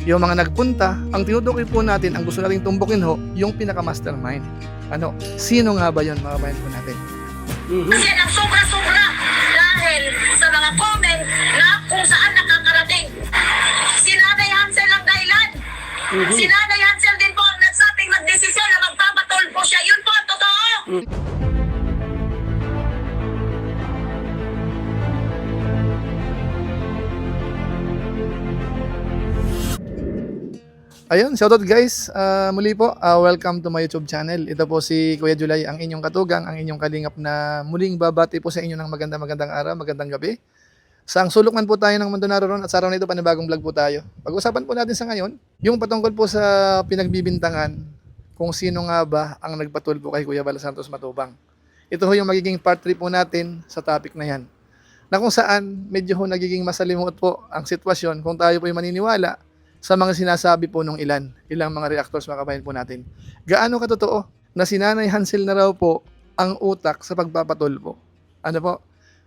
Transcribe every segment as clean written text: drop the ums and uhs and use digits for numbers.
yung mga nagpunta, ang tinutukoy po natin, ang gusto nating tumbukin ho, yung pinaka-mastermind. Sino nga ba yun, mga kabayan po natin? Kasi ang sobra-sobra dahil sa mga comment na kung saan nakakarating. Si Nanay Hansel ang dahilan. Si Nanay Hansel din po ang nagsabing magdesisyon na magpapatol po siya. Yun po ang totoo. Ayun, shoutout guys. Muli po, welcome to my YouTube channel. Ito po si Kuya Julay, ang inyong katugang, ang inyong kalingap na muling babati po sa inyo ng magandang araw, magandang gabi. Sa ang sulok man po tayo ng mundo naroon at sa araw na ito, panibagong vlog po tayo. Pag-usapan po natin sa ngayon, yung patungkol po sa pinagbibintangan kung sino nga ba ang nagpatulpo kay Kuya Bal Santos Matubang. Ito ho yung magiging part 3 po natin sa topic na yan. Na kung saan medyo ho nagiging masalimuot po ang sitwasyon kung tayo po yung maniniwala sa mga sinasabi po nung ilang mga reactors, mga kabayan po natin. Gaano katotoo na si Nanay Hansel na raw po ang utak sa pagpapatulpo? Ano po?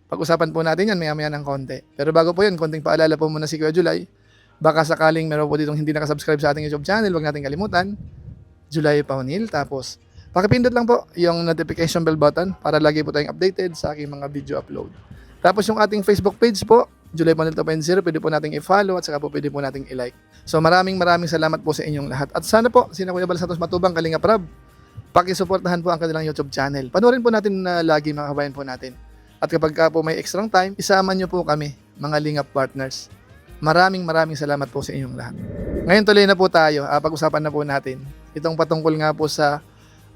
Pag-usapan po natin yan maya-maya ng konti. Pero bago po yun, konting paalala po muna si Kuya Julay. Baka sakaling meron po ditong hindi nakasubscribe sa ating YouTube channel, huwag natin kalimutan. Julay Paunil. Tapos, pakipindot lang po yung notification bell button para lagi po tayong updated sa aking mga video upload. Tapos yung ating Facebook page po, Julay Paunil 2.0, pwede po nating i-follow at saka po pwede po nating i-like. So maraming salamat po sa inyong lahat. At sana po, sina Kuya Bal Santos Matubang, Kalingap Rab, pakisuportahan po ang kanilang YouTube channel. Panoorin po natin na lagi, mga kabayan po natin. At kapag po may extra time, isama nyo po kami, mga Lingap partners. Maraming salamat po sa inyong lahat. Ngayon tuloy na po tayo, pag-usapan na po natin itong patungkol nga po sa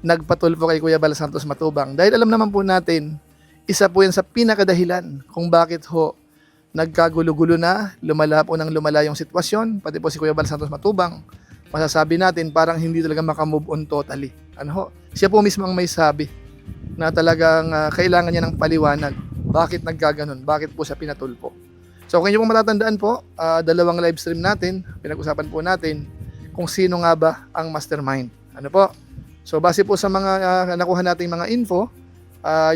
nagpatulpo kay Kuya Bal Santos Matubang. Dahil alam naman po natin, isa po yan sa pinakadahilan kung bakit ho nagkagulo-gulo na, lumala po ng lumala yung sitwasyon, pati po si Kuya Bal Santos Matubang, masasabi natin parang hindi talaga makamove on totally. Siya po mismo ang may sabi na talagang kailangan niya ng paliwanag. Bakit nagkaganon? Bakit po siya pinatulpo? So kung inyo pong matatandaan po, dalawang live stream natin, pinag-usapan po natin kung sino nga ba ang mastermind. So base po sa mga nakuha nating mga info,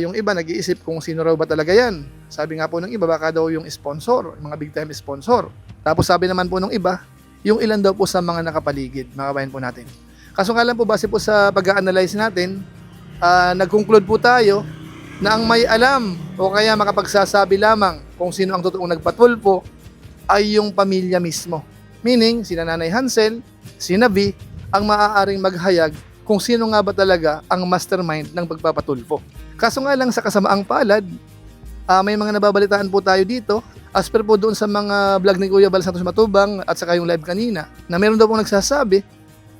yung iba nag-iisip kung sino raw ba talaga yan. Sabi nga po ng iba, baka daw yung sponsor, mga big time sponsor. Tapos sabi naman po ng iba, yung ilan daw po sa mga nakapaligid, mga kabayan po natin. Kaso nga lang po, base po sa pag-a-analyze natin, nag-conclude po tayo na ang may alam o kaya makapagsasabi lamang kung sino ang totoong nagpatulpo ay yung pamilya mismo. Meaning, sina Nanay Hansel, sina V, ang maaaring maghayag kung sino nga ba talaga ang mastermind ng pagpapatulpo. Kaso nga lang sa kasamaang palad, may mga nababalitaan po tayo dito, as per po doon sa mga vlog ni Kuya Bal Santos Matubang at saka yung live kanina, na meron daw pong nagsasabi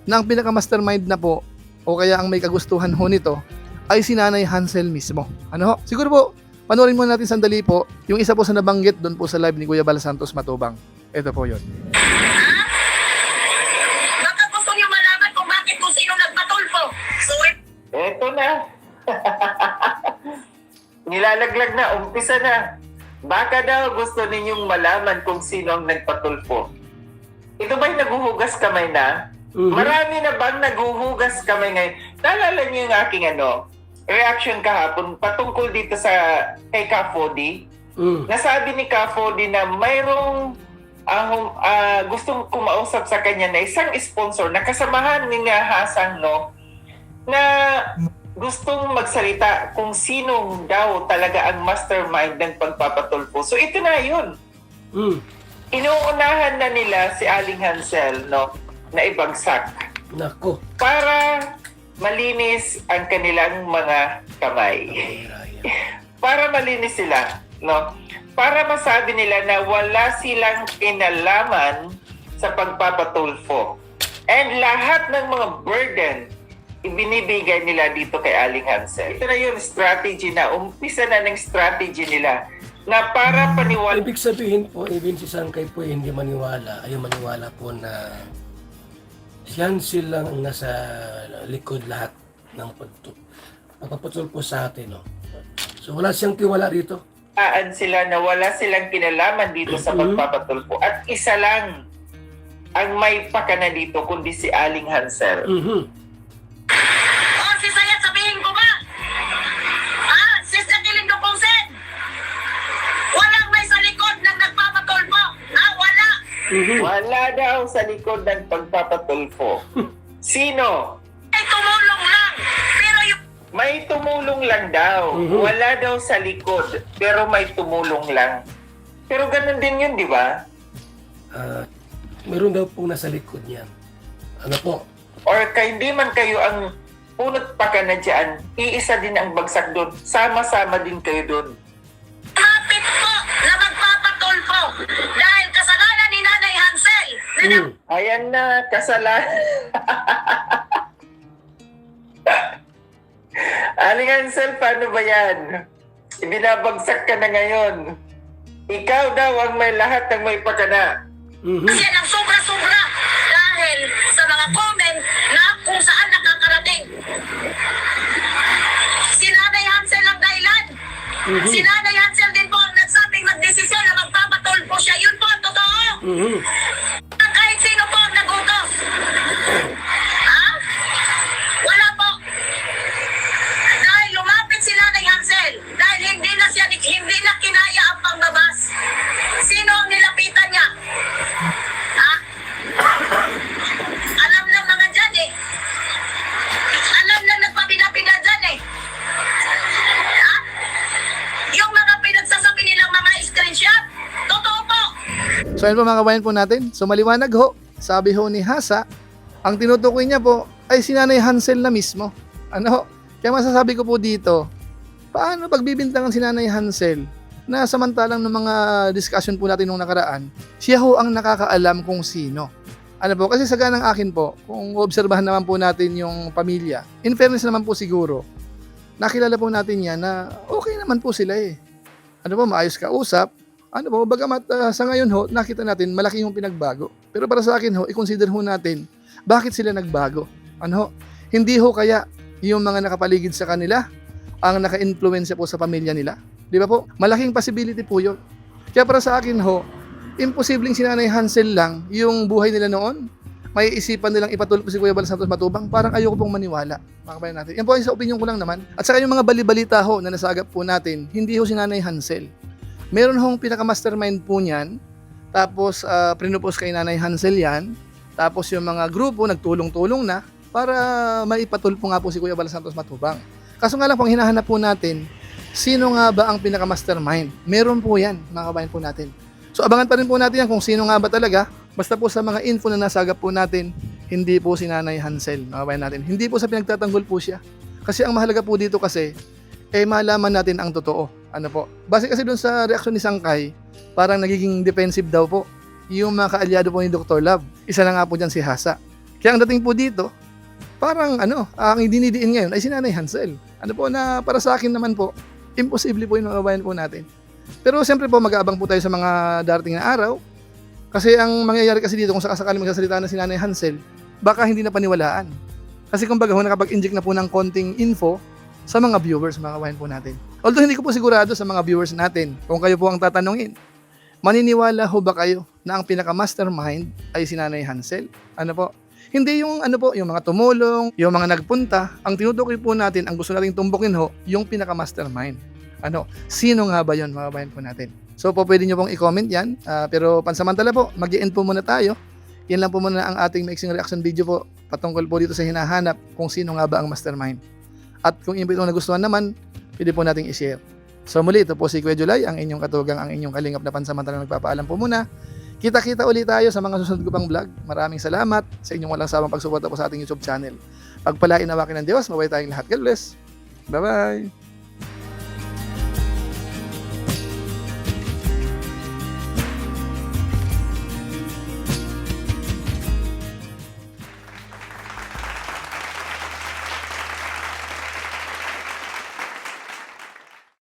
na ang pinaka-mastermind na po o kaya ang may kagustuhan ho nito ay si Nanay Hansel mismo. Siguro po, panoorin muna natin sandali po yung isa po sa nabanggit doon po sa live ni Kuya Bal Santos Matubang. Ito po yun. Baka gusto niyo malaman kung bakit kung sino nagpatulpo. So, Eto na. Nilalaglag na, umpisa na. Baka daw gusto ninyong malaman kung sino ang nagpatulpo. Ito ba'y naguhugas kamay na? Marami na bang naguhugas kamay ngayon? Naalala niyo yung aking reaction kahapon patungkol dito sa kay Ka-Fody? Nasabi ni Ka-Fody na mayroong gustong kumausap sa kanya na isang sponsor na kasamahan ni Hasang, na gustong magsalita kung sino daw talaga ang mastermind ng pagpapatulpo. So ito na yun. Inuunahan na nila si Aling Hansel, na ibagsak. Nako. Para malinis ang kanilang mga kamay. Para malinis sila, Para masabi nila na wala silang kinalaman sa pagpapatulfo. And lahat ng mga burden ibinibigay nila dito kay Aling Hansel. Ito na yung strategy na, umpisa na ng strategy nila na para paniwala. Ibig sabihin po, even si Sangkay po hindi maniwala, ayaw maniwala po na yan silang ang nasa likod lahat ng pagpapatulpo po sa atin. So wala siyang tiwala dito. Sila na wala silang kinalaman dito sa pagpapatulpo. At isa lang ang may pakana dito, kundi si Aling Hansel. si Sayat, sabihin ko ba? Sis Jacqueline Dupongsen, walang may sa likod ng nagpapatulpo. Wala. Wala daw sa likod ng pagpapatulfo. Sino? Ay tumulong lang. Pero yung May tumulong lang daw. Wala daw sa likod, pero may tumulong lang. Pero ganun din yun, di ba? Meron daw po nasa likod niyan. Ano po? Or hindi man kayo ang punot pa ka na dyan, iisa din ang bagsak doon. Sama-sama din kayo doon. lumapit po na magpapatulfo dahil kasalanan ni Nanay Hansel. Ayan na, kasalanan. Aling Hansel, paano ba yan? Ibinabagsak ka na ngayon. Ikaw daw ang may lahat ng may pakana. Kasi ng sobra-sobra dahil sa mga comment na kung saan nakakarating. Si Nanay Hansel ang dahilan. Si Nanay Hansel din po ang nagsabing magdesisyon na magpapatulfo siya. Yun po ang totoo. Ang kahit sino po ang nagutos. Ha? Wala po. Dahil lumapit si Nanay Hansel. Dahil hindi na kinaya ang pangbabas. Sino ang nilapitan niya? Ha? Alam ng mga dyan eh. Alam na nagpabida-bida dyan eh. Ha? Yung mga pinagsasabi nilang mga screenshot, totoo po. So ayun po mga kabayan po natin. So maliwanag ho, sabi ho ni Hasa, ang tinutukoy niya po ay si Nanay Hansel na mismo. Ano ho? Kaya masasabi ko po dito, paano pagbibintangan si Nanay Hansel na samantalang ng mga discussion po natin nung nakaraan, siya ho ang nakakaalam kung sino. Ano po, kasi sa ganang akin po, kung obserbahan naman po natin yung pamilya, in fairness naman po siguro, nakilala po natin yan na okay naman po sila eh. Ano po, maayos kausap. Ano po, bagamat sa ngayon ho, nakita natin malaki yung pinagbago. Pero para sa akin ho, i-consider ho natin, bakit sila nagbago? Ano ho, hindi ho kaya yung mga nakapaligid sa kanila ang naka-influensya po sa pamilya nila? Di ba po? Malaking possibility po yun. Kaya para sa akin ho, imposibleng si Nanay Hansel lang yung buhay nila noon. May isipan nilang ipatulpo si Kuya Bal Santos Matubang. Parang ayoko pong maniwala. Mga kabayan natin. Yan po ay sa opinion ko lang naman. At saka yung mga balibalita ho na nasagap po natin, hindi ho si Nanay Hansel. Meron hong pinaka-mastermind po niyan. Tapos prinupos kay Nanay Hansel yan. Tapos yung mga grupo nagtulong-tulong na para maipatulpo nga po si Kuya Bal Santos Matubang. Kaso nga lang po, ang hinahanap po natin, sino nga ba ang pinaka-mastermind? Meron po yan, mga kabayan po natin. So abangan pa rin po natin yan kung sino nga ba talaga. Basta po sa mga info na nasagap po natin, hindi po si Nanay Hansel, mga kabayan natin. Hindi po sa pinagtatanggol po siya. Kasi ang mahalaga po dito kasi, malaman natin ang totoo. Ano po? Base kasi dun sa reaksyon ni Sangkay, parang nagiging defensive daw po yung mga kaalyado po ni Dr. Love. Isa na nga po dyan si Hasa. Kaya ang dating po dito, parang ang dinidiin ngayon ay si Nanay Hansel. Ano po na para sa akin naman po, imposible po yung mga kabayan po natin. Pero siyempre po mag-aabang po tayo sa mga darating na araw. Kasi ang mangyayari kasi dito kung sakasakali magsasalita na si Nanay Hansel, baka hindi na paniwalaan. Kasi kumbaga nakapag-inject na po ng konting info sa mga viewers, mga kabayan po natin. Although hindi ko po sigurado sa mga viewers natin, kung kayo po ang tatanungin, maniniwala ho ba kayo na ang pinaka-mastermind ay si Nanay Hansel? Ano po? Hindi yung yung mga tumulong, yung mga nagpunta. Ang tinutukoy po natin, ang gusto nating tumbukin ho, yung pinaka-mastermind. Sino nga ba yun, mga kabayan po natin? So po pwede nyo pong i-comment yan. Pero pansamantala po, mag-i-end po muna tayo. Yan lang po muna ang ating mixing reaction video po patungkol po dito sa hinahanap kung sino nga ba ang mastermind. At kung yung itong nagustuhan naman, pwede po nating i-share. So muli, ito po si Kuya Julay, ang inyong katugang, ang inyong kalingap na pansamantala nagpapaalam po muna. Kita-kita ulit tayo sa mga susunod ko pang vlog. Maraming salamat sa inyong walang sawang pagsuporta po sa ating YouTube channel. Pagpalain nawakin ng Diyos, mabay tayong lahat. God bless. Bye-bye.